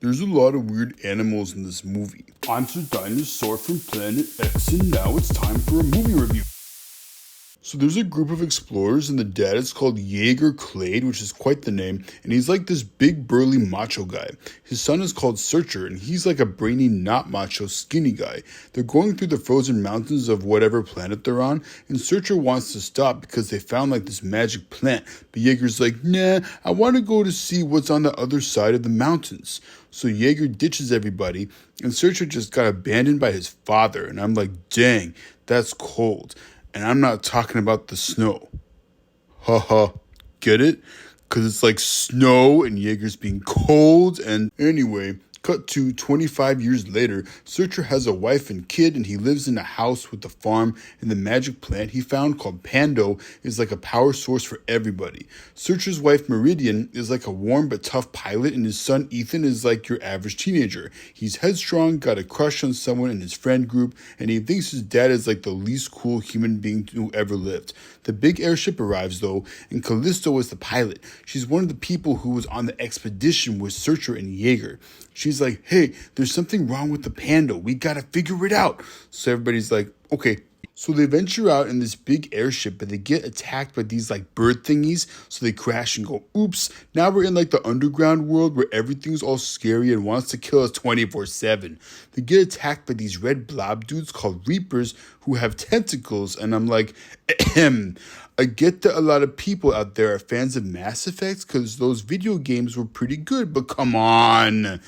There's a lot of weird animals in this movie. I'm SirDinosaur from Planet X, and now it's time for a movie review. So there's a group of explorers, and the dad is called Jaeger Clade, which is quite the name, and he's like this big burly macho guy. His son is called Searcher, and he's like a brainy, not macho, skinny guy. They're going through the frozen mountains of whatever planet they're on, and Searcher wants to stop because they found like this magic plant, but Jaeger's like, nah, I want to go to see what's on the other side of the mountains. So Jaeger ditches everybody, and Searcher just got abandoned by his father, and I'm like, dang, that's cold. And I'm not talking about the snow. Haha, get it? Because it's like snow and Jaeger's being cold. And anyway, cut to 25 years later, Searcher has a wife and kid, and he lives in a house with the farm, and the magic plant he found called Pando is like a power source for everybody. Searcher's wife Meridian is like a warm but tough pilot, and his son Ethan is like your average teenager. He's headstrong, got a crush on someone in his friend group, and he thinks his dad is like the least cool human being who ever lived. The big airship arrives though, and Callisto is the pilot. She's one of the people who was on the expedition with Searcher and Jaeger. She's like, hey, there's something wrong with the Pando. We gotta figure it out. So everybody's like, okay. So they venture out in this big airship, but they get attacked by these like bird thingies. So they crash and go, oops, now we're in like the underground world where everything's all scary and wants to kill us 24/7. They get attacked by these red blob dudes called Reapers who have tentacles. And I'm like, ahem. I get that a lot of people out there are fans of Mass Effect because those video games were pretty good, but come on.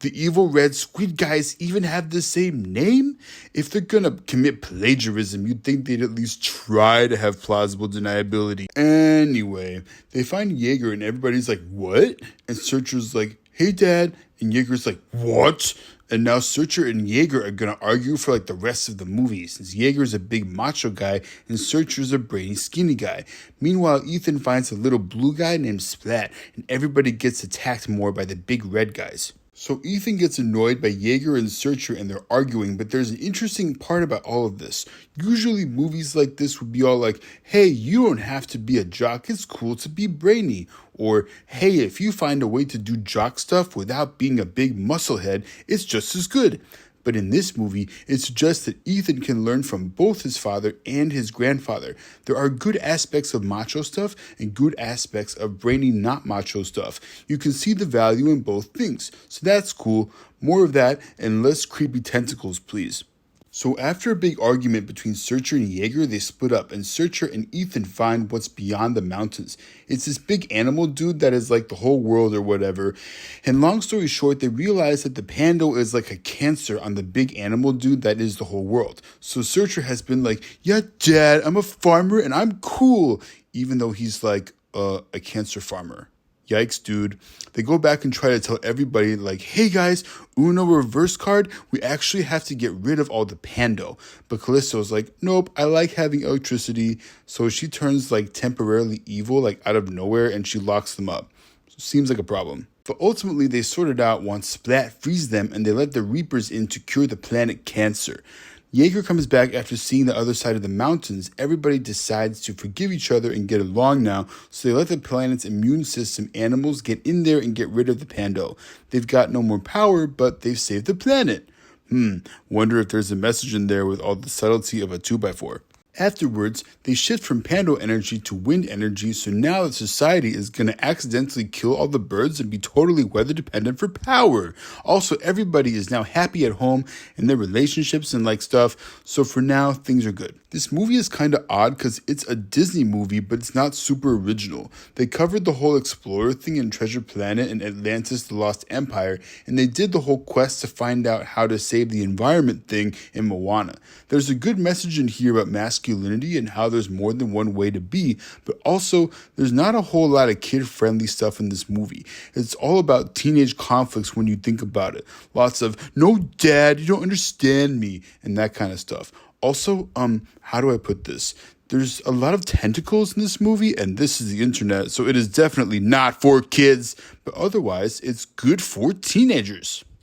The evil red squid guys even have the same name? If they're gonna commit plagiarism, you'd think they'd at least try to have plausible deniability. Anyway, they find Jaeger and everybody's like, what? And Searcher's like, hey dad. And Jaeger's like, what? And now Searcher and Jaeger are going to argue for like the rest of the movie, since Jaeger's a big macho guy and Searcher's a brainy skinny guy. Meanwhile, Ethan finds a little blue guy named Splat, and everybody gets attacked more by the big red guys. So Ethan gets annoyed by Jaeger and Searcher and they're arguing, but there's an interesting part about all of this. Usually movies like this would be all like, hey, you don't have to be a jock, it's cool to be brainy. Or, hey, if you find a way to do jock stuff without being a big musclehead, it's just as good. But in this movie, it suggests that Ethan can learn from both his father and his grandfather. There are good aspects of macho stuff and good aspects of brainy not macho stuff. You can see the value in both things. So that's cool. More of that and less creepy tentacles, please. So after a big argument between Searcher and Jaeger, they split up, and Searcher and Ethan find what's beyond the mountains. It's this big animal dude that is like the whole world or whatever. And long story short, they realize that the Pando is like a cancer on the big animal dude that is the whole world. So Searcher has been like, yeah, dad, I'm a farmer and I'm cool, even though he's like a cancer farmer. Yikes, dude. They go back and try to tell everybody like, hey guys, Uno reverse card, we actually have to get rid of all the Pando. But Callisto's like, nope, I like having electricity. So she turns like temporarily evil, like out of nowhere, and she locks them up. So seems like a problem. But ultimately they sort it out once Splat frees them and they let the Reapers in to cure the planet cancer. Jaeger comes back after seeing the other side of the mountains. Everybody decides to forgive each other and get along now, so they let the planet's immune system animals get in there and get rid of the Pando. They've got no more power, but they've saved the planet. Wonder if there's a message in there with all the subtlety of a 2x4. Afterwards, they shift from Pando energy to wind energy, so now the society is going to accidentally kill all the birds and be totally weather dependent for power. Also, everybody is now happy at home in their relationships and like stuff, so for now, things are good. This movie is kind of odd because it's a Disney movie, but it's not super original. They covered the whole Explorer thing in Treasure Planet and Atlantis the Lost Empire, and they did the whole quest to find out how to save the environment thing in Moana. There's a good message in here about masculinity and how there's more than one way to be, but also there's not a whole lot of kid-friendly stuff in this movie. It's all about teenage conflicts when you think about it. Lots of, no dad, you don't understand me, and that kind of stuff. Also, how do I put this? There's a lot of tentacles in this movie, and this is the internet, so it is definitely not for kids, but otherwise, it's good for teenagers.